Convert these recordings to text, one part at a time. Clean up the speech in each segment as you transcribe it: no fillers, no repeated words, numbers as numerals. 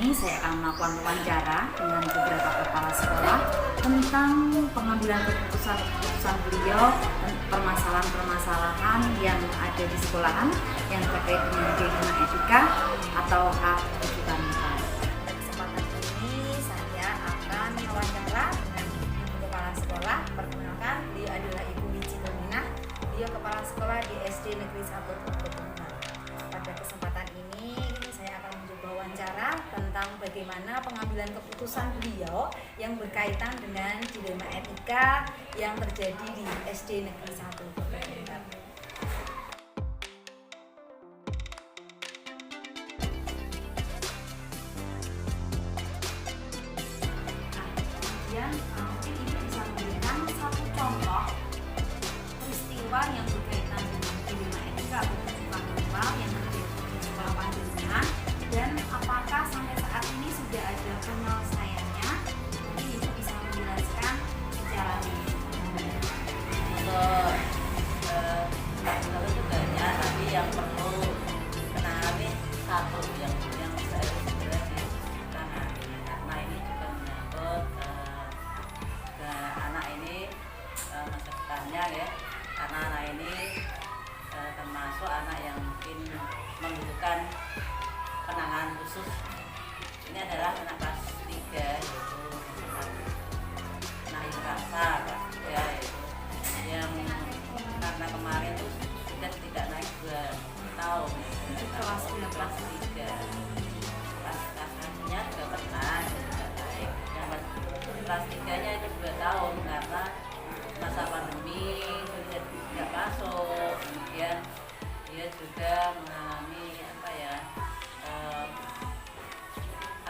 ini saya akan melakukan wawancara dengan beberapa kepala sekolah tentang pengambilan keputusan beliau dan permasalahan-permasalahan yang ada di sekolahan yang terkait dengan kehidupan etika atau hak kehidupan moral. Kesempatan ini saya akan wawancara dengan kepala sekolah. Perkenalkan, beliau adalah Ibu Wiji Terminah. Beliau kepala sekolah di SD Negeri 1 Bogor. Pada kesempatan ini saya akan mencoba wawancara tentang bagaimana pengambilan keputusan beliau yang berkaitan dengan dilema etika yang terjadi di SD Negeri 1 Bogor. Mungkin Ibu bisa memberikan satu contoh peristiwa yang berkaitan dengan dilema etika atau kehidupan moral yang terjadi di sekolah panjenengan, dan apakah sampai saat ini sudah ada penyelesaiannya? Mungkin Ibu bisa menjelaskan secara kalau itu banyak, tapi yang perlu menangani satu yang saya segera ditangani, karena ini juga menyangkut anak ini masa depannya ya, karena anak ini termasuk anak yang mungkin membutuhkan penanganan khusus. Ini adalah anak kelas 3, yaitu anak yang rasa kelas 3, yaitu yang karena kemarin itu sudah tidak naik 2 tahun, kelas 3, kelas kasarnya juga pernah tidak naik, yang kelas 3-nya itu 2 tahun karena masa pandemi sudah tidak masuk. Kemudian dia juga mengalami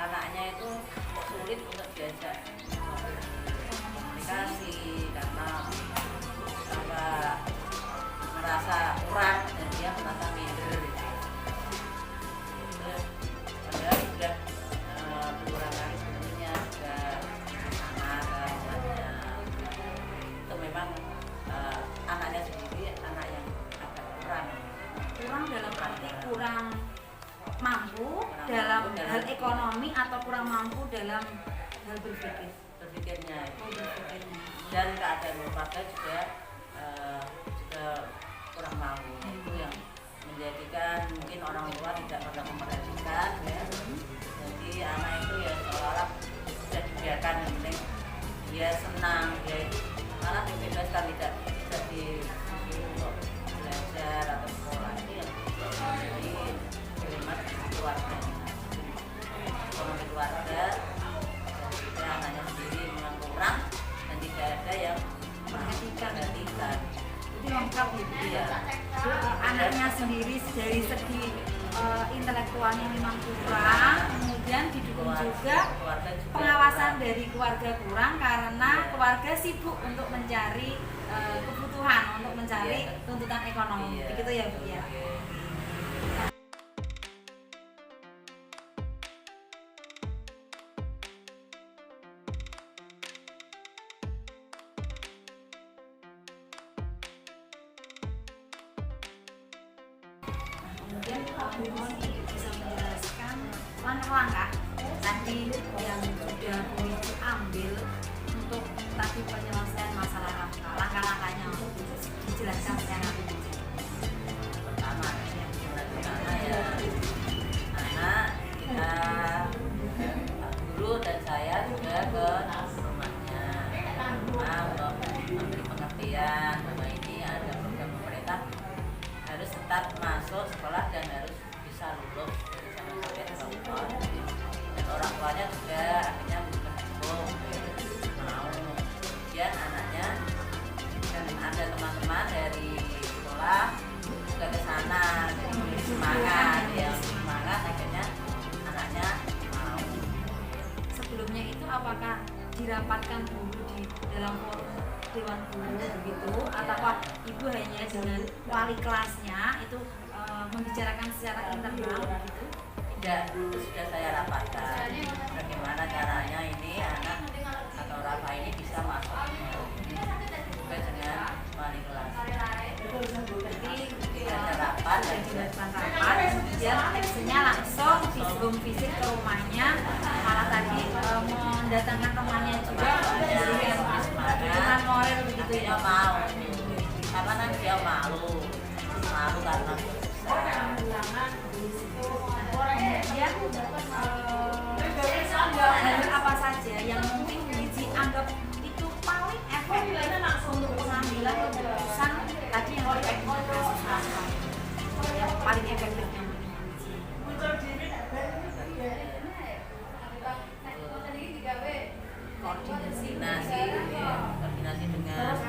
anaknya itu sulit untuk diajak komunikasi karena merasa kurang dan dia merasa minder. Padahal sudah berulang kali sebelumnya juga anak-anaknya itu memang anaknya sendiri anak yang agak kurang dalam arti kurang mampu dalam hal ekonomi atau kurang mampu dalam hal berpikirnya dan keadaan keluarga juga kurang mampu. Itu yang menjadikan mungkin orang tua tidak pernah memperhatikan ya. Jadi anak itu ya seolah-olah sudah dibiarkan, yang penting dia senang, dia itu malah dibebaskan, tidak disuruh untuk belajar atau sekolah. Ini yang jadi dilema keluarga, ekonomi keluarga, dan juga anaknya sendiri memang kurang dan tidak ada yang perhatikan. Itu lengkap gitu ya. Anaknya sendiri dari segi intelektualnya memang kurang, kemudian didukung juga pengawasan dari keluarga kurang karena keluarga sibuk untuk mencari kebutuhan, untuk mencari tuntutan ekonomi. Begitu ya Bu ya. Kemudian Pak Bumon bisa menjelaskan langkah-langkah tadi yang sudah Ibu ambil untuk tadi penyelesaian masalah langkah-langkahnya, dijelaskan secara rinci. Pertama ya anak kita, Pak Guru dan saya juga ke rumahnya untuk memberi pengertian bahwa ini ada program pemerintah harus tetap masuk sekolah dan harus bisa lulus dari zaman sampai tahun. Dan orang tuanya juga akhirnya mendukung, mau. Kemudian anaknya dan ada teman-teman dari sekolah juga ke sana, jadi semangat akhirnya anaknya mau. Sebelumnya itu apakah dirapatkan dulu di dalam forum Dewan Guru begitu, ataukah Ibu hanya dengan wali kelasnya itu membicarakan secara internal begitu? Tidak, itu sudah saya rapatkan bagaimana caranya ini anak atau Rafa ini bisa masuk juga dengan wali kelas. Jadi ada rapat dan dilakukan rapat, kemudian aksinya langsung di sebelum visit ke rumahnya mendatangkan temannya juga Temannya, memberikan dukungan moral begitu dia ya. mau karena kan dia malu karena Kemudian hal apa saja yang mungkin Biji anggap itu paling efektif untuk pengambilan keputusan tadi yang terkait dengan kasus pasal yang paling efektifnya menurut Biji? Koordinasi koordinasi dengan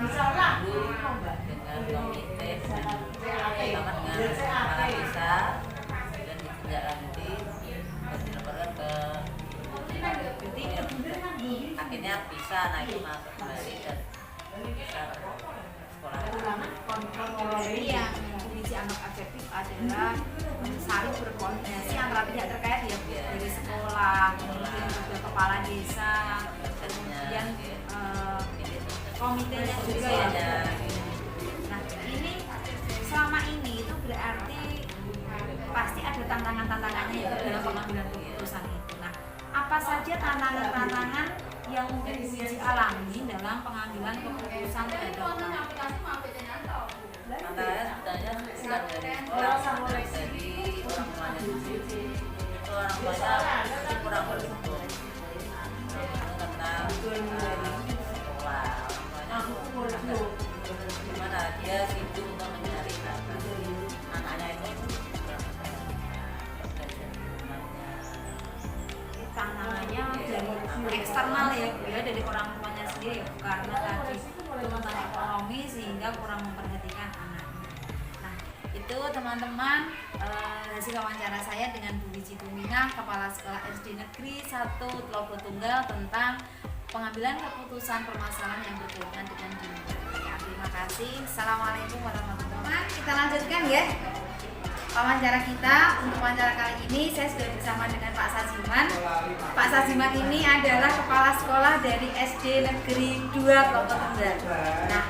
guru, dengan komite, terutama dengan para desa dan ditindaklanjuti dan dilaporkan ke akhirnya bisa naik masuk kembali dan bisa sekolah. Jadi yang Biji anggap efektif adalah saling berkoordinasi antara pihak terkait ya dari sekolah, kemudian juga kepala desa, kemudian komitenya juga ya. Nah ini selama ini itu berarti pasti ada tantangan-tantangannya ya dalam pengambilan keputusan itu. Nah apa saja tantangan-tantangan yang mungkin Biji alami dalam pengambilan keputusan terhadap anak? Tantangannya sebenarnya bukan dari sekolah, dari orang tuanya sendiri. Itu orang tuanya masih kurang berdukung tentang sekolah. Orang tuanya gimana dia sibuk untuk mencari anaknya itu tantangannya dari eksternal ya dari orang tuanya sendiri ya, karena tadi tuntutan ekonomi sehingga kurang memperhatikan anaknya. Nah itu teman-teman hasil wawancara saya dengan Bu Wiji Tuminah, Kepala Sekolah SD Negeri 1 Tlogo Tunggal tentang pengambilan keputusan permasalahan yang berkaitan dengan dinamika. Terima kasih. Assalamualaikum warahmatullahi wabarakatuh. Kita lanjutkan ya wawancara kita. Untuk wawancara kali ini saya sudah bersama dengan Pak Sajiman. Pak Sajiman ini adalah kepala sekolah dari SD Negeri 2 Tlogo Tunggal. Nah,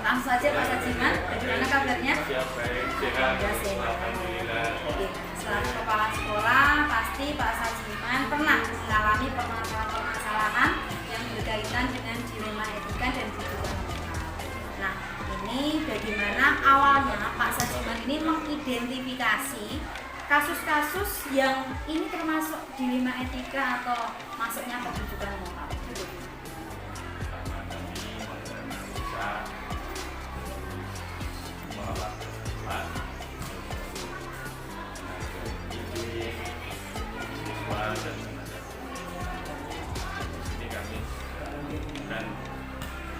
langsung saja Pak Sajiman, bagaimana kabarnya? Sehat, alhamdulillah. Oke, selaku kepala sekolah, pasti Pak Sajiman pernah mengalami permasalahan-permasalahan yang berkaitan dengan dilema etika dan kehidupan. Nah, ini bagaimana awalnya Pak Sajiman ini mengidentifikasi kasus-kasus yang ini termasuk dilema etika atau masuknya kehidupan moral. Karena kami bisa mengelola kehidupan, ide, siswa dan tenaga. Ini kami menemukan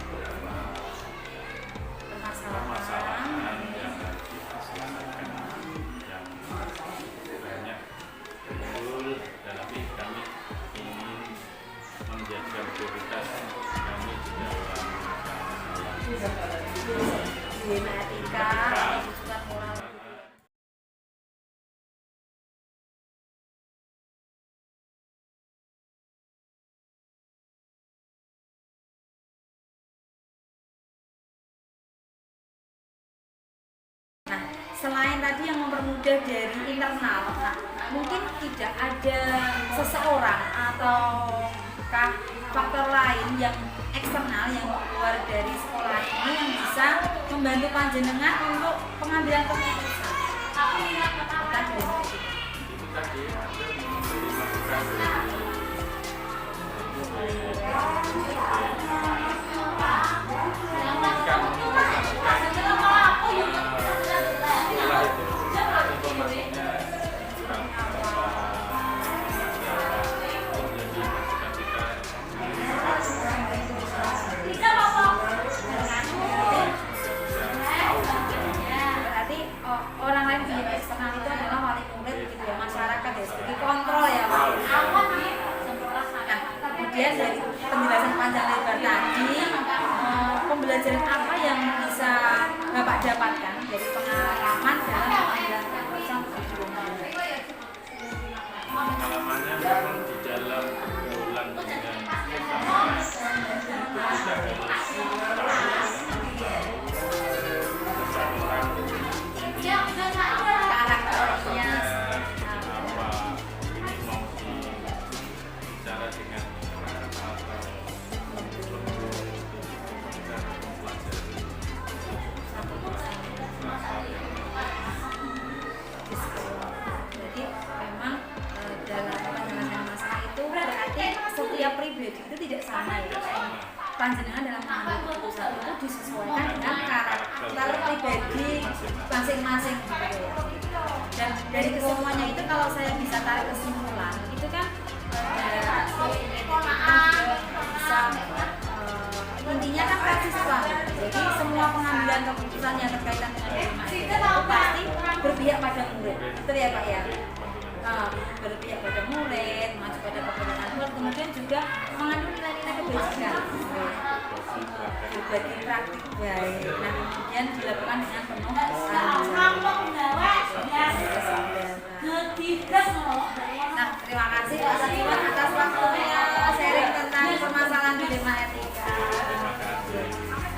beberapa permasalahan yang harus diselesaikan yang banyak betul, tapi kami ingin menjadikan prioritas kami di dalam Dilema etika atau kehidupan moral. Nah, selain tadi yang mempermudah dari internal, nah, mungkin tidak ada seseorang atau faktor lain yang eksternal yang keluar dari sekolah ini yang bisa membantu panjenengan untuk pengambilan keputusan. itu tadi ada memberi masukan dari sekolah itu informasinya kurang menjadi masukan kita Berarti orang lain di eksternal itu adalah wali murid gitu ya, masyarakat ya, sebagai kontrol ya Pak. Nah, kemudian dari penjelasan panjang lebar tadi, pembelajaran apa yang bisa Bapak dapatkan dari pengalaman dalam pengambilan keputusan pengalamannya memang di dalam pergaulan dengan sesama kita karakternya apa ini mau panjenengan dalam mengambil keputusan itu disesuaikan dengan karakter pribadi masing-masing gitu ya. Dan dari kesemuanya itu kalau saya bisa tarik kesimpulan itu kan bisa intinya kan kasih suami. Jadi semua pengambilan keputusan yang terkaitan dengan dilema itu pasti berpihak pada murid. Betul ya Pak ya? Berpihak pada murid, masuk pada kepentingan murid, kemudian juga mengandung nilai-nilai kebajikan, berbagi praktik baik. Nah kemudian dilakukan dengan penuh Nah terima kasih Pak Sadiwan atas waktunya sharing tentang permasalahan dilema etika.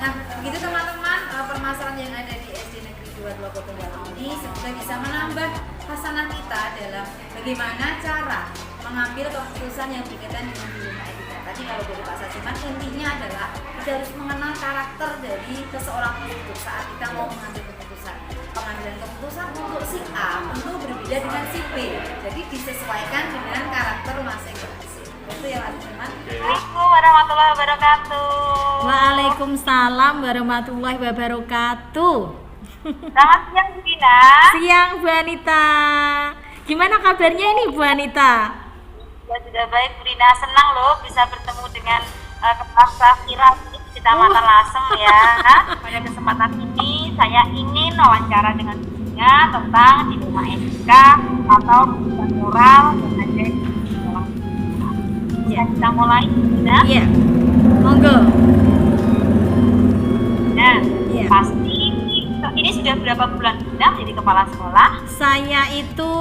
Nah begitu teman-teman, permasalahan yang ada di SD Negeri 2 Tunggal ini semoga bisa menambah hasanah kita dalam bagaimana cara mengambil keputusan yang berkaitan dengan dilema etika. Tadi kalau dari Pak Sadiman intinya adalah kita harus mengenal karakter dari seseorang tersebut saat kita mau mengambil keputusan. Pengambilan keputusan untuk si A tentu berbeda dengan si B, jadi disesuaikan dengan karakter masing-masing. Itu ya Pak Sadiman. Assalamualaikum warahmatullahi wabarakatuh. Waalaikumsalam warahmatullahi wabarakatuh. Selamat siang Bu Dina. Siang Bu Anita. Gimana kabarnya ini Bu Anita? Ya sudah baik Bu Dina, senang loh bisa bertemu dengan Kepala Staf Kira di Kecamatan Lasem ya. Pada kesempatan ini saya ingin wawancara dengan Bu Dina tentang dilema etika atau keputusan moral yang ada di sekolah. Ya, kita mulai Bu Dina. Iya. Monggo. Nah, Iya. pasti ini sudah berapa bulan Bu Dina menjadi kepala sekolah? Saya itu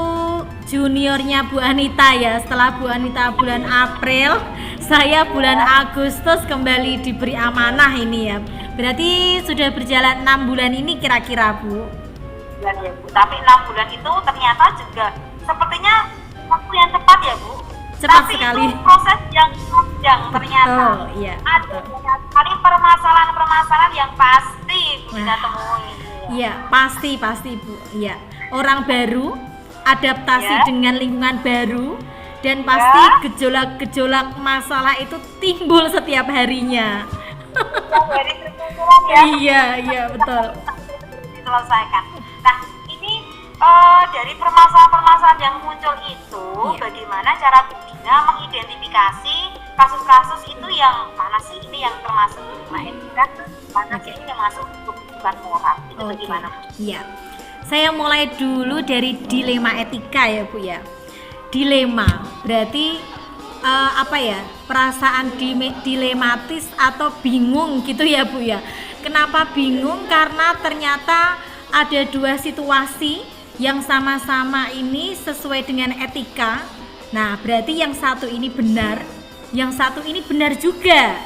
juniornya Bu Anita ya. Setelah Bu Anita bulan April, saya bulan Agustus kembali diberi amanah ini ya. Berarti sudah berjalan 6 bulan ini kira-kira Bu. Bulan ya Bu, tapi 6 bulan itu ternyata juga sepertinya waktu yang cepat ya Bu. Cepat tapi sekali. Itu proses yang panjang ternyata. Oh iya. Ada banyak sekali permasalahan-permasalahan yang pasti Bu Dina temui. Iya, pasti Bu. Iya. Orang baru, adaptasi Ya. dengan lingkungan baru, dan pasti gejolak-gejolak masalah itu timbul setiap harinya. Dari perkumpulan ya. Iya, betul. Diselesaikan. Nah, ini dari permasalahan-permasalahan yang muncul itu, Iya. bagaimana cara Bu Dina mengidentifikasi kasus-kasus itu yang mana sih ini yang termasuk dilema etika, mana sih ini yang masuk kebutuhan moral, itu Oke. bagaimana? Iya. Saya mulai dulu dari dilema etika ya Bu ya. Dilema berarti apa ya? Perasaan dilematis atau bingung gitu ya Bu ya. Kenapa bingung? Karena ternyata ada dua situasi yang sama-sama ini sesuai dengan etika. Nah, berarti yang satu ini benar, yang satu ini benar juga.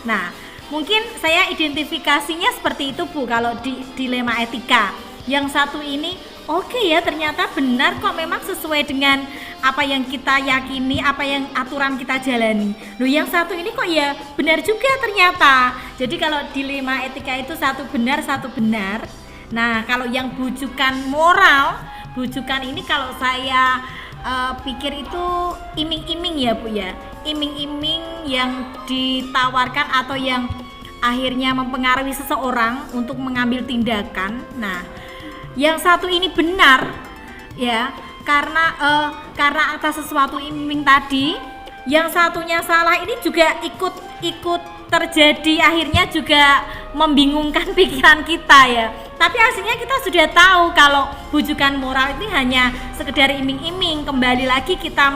Nah, mungkin saya identifikasinya seperti itu Bu kalau di dilema etika. Yang satu ini oke ya, ternyata benar kok, memang sesuai dengan apa yang kita yakini, apa yang aturan kita jalani. Loh, yang satu ini kok ya benar juga ternyata. Jadi kalau dilema etika itu satu benar, satu benar. Nah, kalau yang bujukan moral, bujukan ini kalau saya pikir itu iming-iming ya Bu ya. Iming-iming yang ditawarkan atau yang akhirnya mempengaruhi seseorang untuk mengambil tindakan. Nah, yang satu ini benar ya, karena atas sesuatu iming tadi. Yang satunya salah ini juga ikut terjadi, akhirnya juga membingungkan pikiran kita ya. Tapi hasilnya kita sudah tahu kalau bujukan moral ini hanya sekedar iming-iming. Kembali lagi kita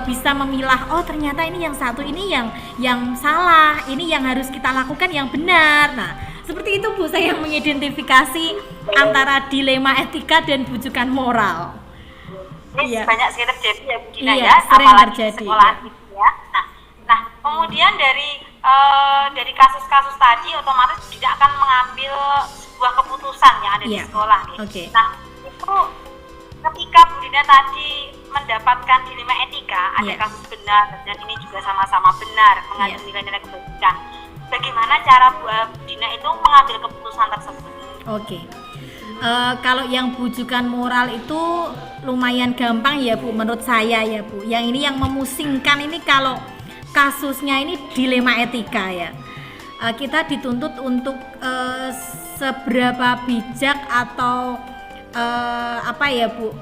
bisa memilah, oh ternyata ini yang satu ini yang salah, ini yang harus kita lakukan yang benar. Nah, seperti itu Bu, saya mengidentifikasi antara dilema etika dan bujukan moral. Ini Iya. banyak sekali terjadi ya Bu Dina Iya, ya, sering apalagi terjadi, di sekolah ya. gitu ya. Nah, kemudian dari kasus-kasus tadi otomatis tidak akan mengambil sebuah keputusan yang ada di Iya. sekolah nih. Oke. Nah, itu ketika Bu Dina tadi mendapatkan dilema etika, ada Iya. kasus benar dan ini juga sama-sama benar mengandung Iya. nilai-nilai kebajikan. Bagaimana cara Bu Dina itu mengambil keputusan tersebut? Oke. Kalau yang bujukan moral itu lumayan gampang ya Bu, menurut saya ya Bu. Yang ini yang memusingkan ini kalau kasusnya ini dilema etika ya. kita dituntut untuk seberapa bijak atau apa ya Bu,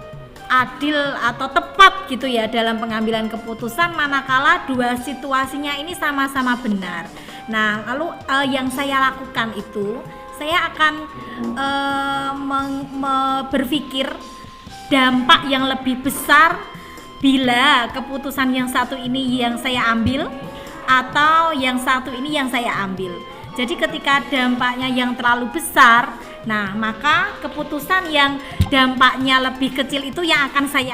adil atau tepat gitu ya dalam pengambilan keputusan manakala dua situasinya ini sama-sama benar. Nah, lalu yang saya lakukan itu saya akan berpikir dampak yang lebih besar bila keputusan yang satu ini yang saya ambil atau yang satu ini yang saya ambil. Jadi ketika dampaknya yang terlalu besar, nah maka keputusan yang dampaknya lebih kecil itu yang akan saya.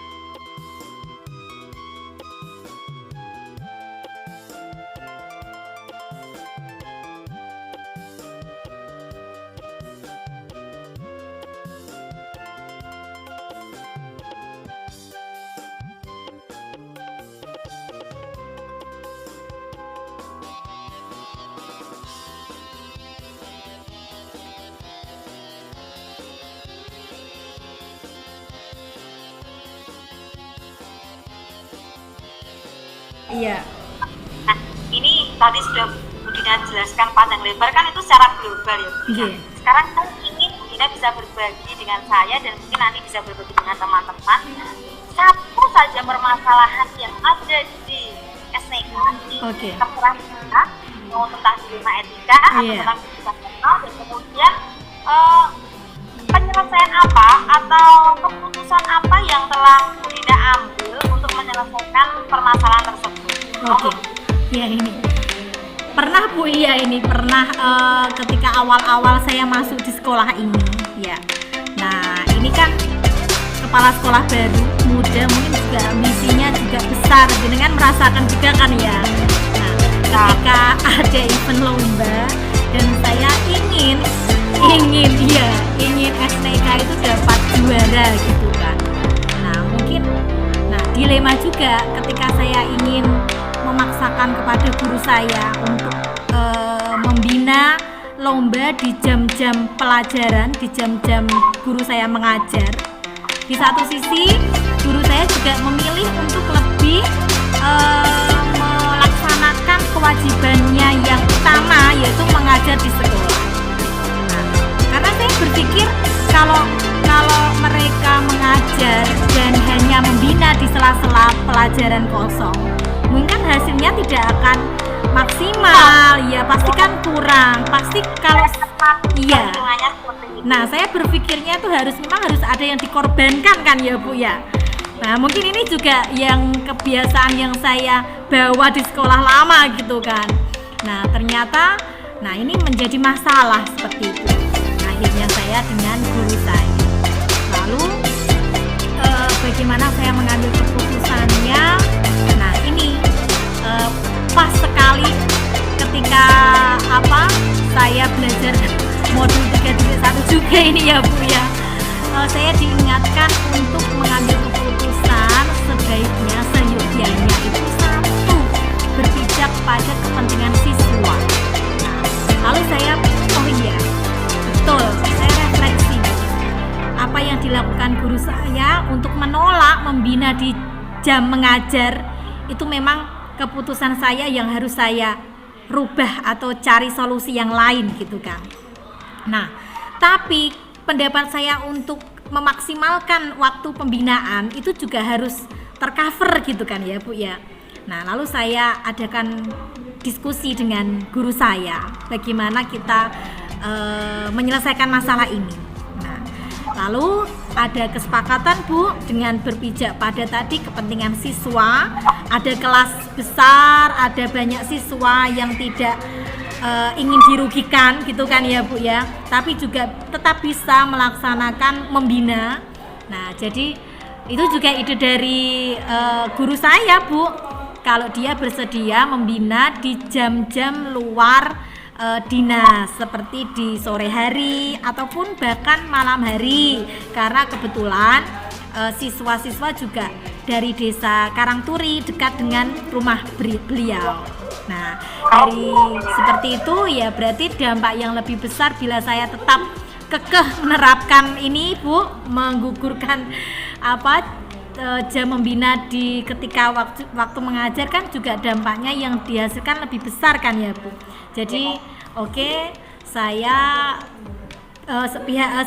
Iya. Nah, ini tadi sudah Bu Dina jelaskan panjang lebar kan itu secara global ya. Iya. Sekarang kan ingin Bu Dina bisa berbagi dengan saya dan mungkin nanti bisa berbagi dengan teman-teman. Satu saja permasalahan yang ada di SNK di terserah kita, mau tentang dilema etika atau tentang keputusan personal, dan kemudian penyelesaian apa atau keputusan apa yang telah Bu Dina ambil untuk menyelesaikan permasalahan tersebut. Oke, ya ini pernah Bu, iya ini pernah ketika awal-awal saya masuk di sekolah ini ya. Nah ini kan kepala sekolah baru, muda, mungkin juga misinya juga besar, jenengan merasakan juga kan ya. Nah ketika ada event lomba dan saya ingin STK itu dapat juara gitu kan. Nah mungkin dilema juga ketika saya ingin memaksakan kepada guru saya untuk membina lomba di jam-jam pelajaran, di jam-jam guru saya mengajar. Di satu sisi guru saya juga memilih untuk lebih melaksanakan kewajibannya yang utama, yaitu mengajar di sekolah. Nah, karena saya berpikir kalau mereka mengajar dan hanya membina di sela-sela pelajaran kosong, mungkin hasilnya tidak akan maksimal, ya pasti kan kurang, pasti kalau iya. Nah saya berpikirnya itu memang harus ada yang dikorbankan kan ya Bu ya. Nah mungkin ini juga yang kebiasaan yang saya bawa di sekolah lama gitu kan. Nah ternyata ini menjadi masalah seperti itu. Nah, akhirnya saya dengan guru saya. Lalu bagaimana saya mengambil keputusannya? Nah ini pas sekali ketika saya belajar modul 3.1 juga ini ya Bu ya. Saya diingatkan untuk mengambil keputusan sebaiknya seyogyanya itu satu, berpijak pada kepentingan siswa. Nah, lalu saya betul, saya refleksi apa yang dilakukan guru saya untuk menolak membina di jam mengajar itu memang keputusan saya yang harus saya rubah atau cari solusi yang lain gitu kan. Nah, tapi pendapat saya untuk memaksimalkan waktu pembinaan itu juga harus tercover gitu kan ya Bu ya. Nah, lalu saya adakan diskusi dengan guru saya bagaimana kita menyelesaikan masalah ini. Nah, lalu ada kesepakatan Bu dengan berpijak pada tadi kepentingan siswa. Ada kelas besar, ada banyak siswa yang tidak ingin dirugikan gitu kan ya Bu ya, tapi juga tetap bisa melaksanakan membina. Nah jadi itu juga ide dari guru saya Bu, kalau dia bersedia membina di jam-jam luar dinas seperti di sore hari ataupun bahkan malam hari, karena kebetulan siswa-siswa juga dari desa Karangturi dekat dengan rumah beliau. Nah, dari seperti itu ya berarti dampak yang lebih besar bila saya tetap kekeh menerapkan ini Bu, menggugurkan jam membina di ketika waktu mengajar kan juga dampaknya yang dihasilkan lebih besar kan ya Bu. Jadi Oke, saya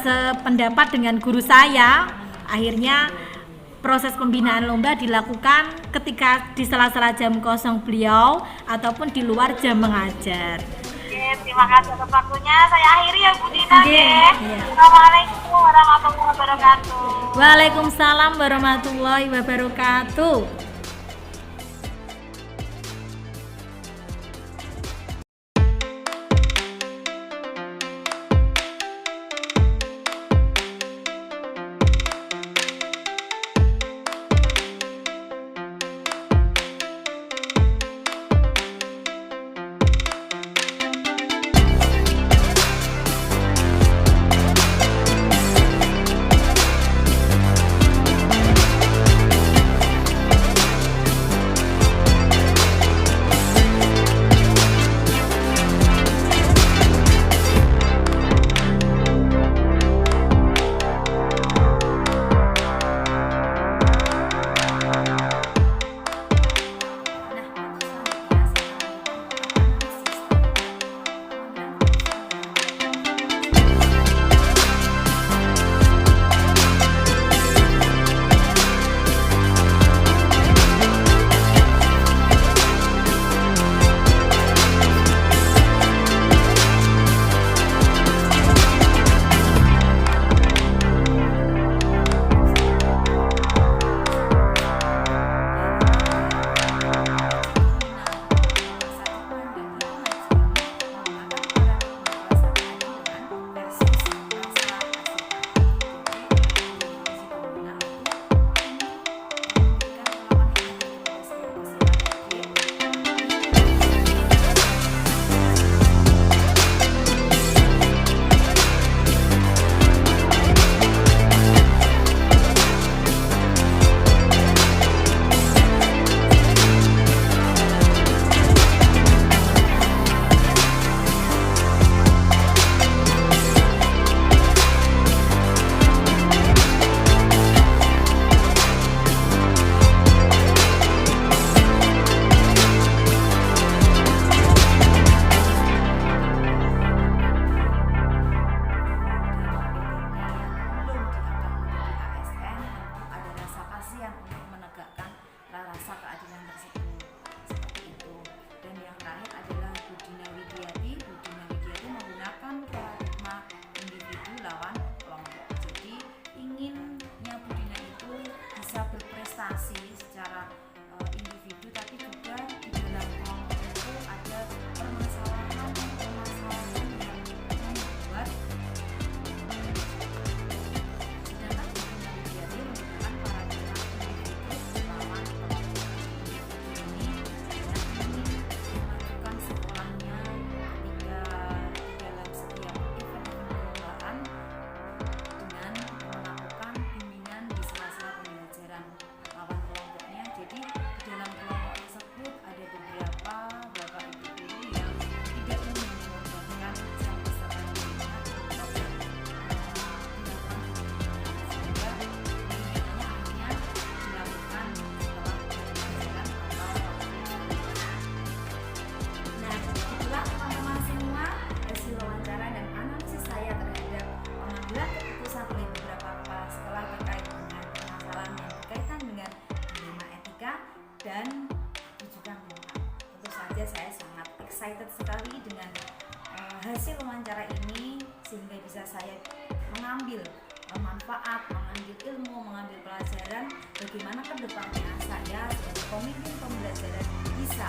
sependapat dengan guru saya. Akhirnya proses pembinaan lomba dilakukan ketika di sela-sela jam kosong beliau ataupun di luar jam mengajar. Oke, terima kasih atas waktunya. Saya akhiri ya Bu Dina. Oke, Ya. iya. Assalamualaikum warahmatullahi wabarakatuh. Waalaikumsalam warahmatullahi wabarakatuh. dan tujukan lima. Tentu saja saya sangat excited sekali dengan hasil wawancara ini, sehingga bisa saya mengambil manfaat, mengambil ilmu, mengambil pelajaran bagaimana ke depannya saya sebagai pemimpin pembelajaran bisa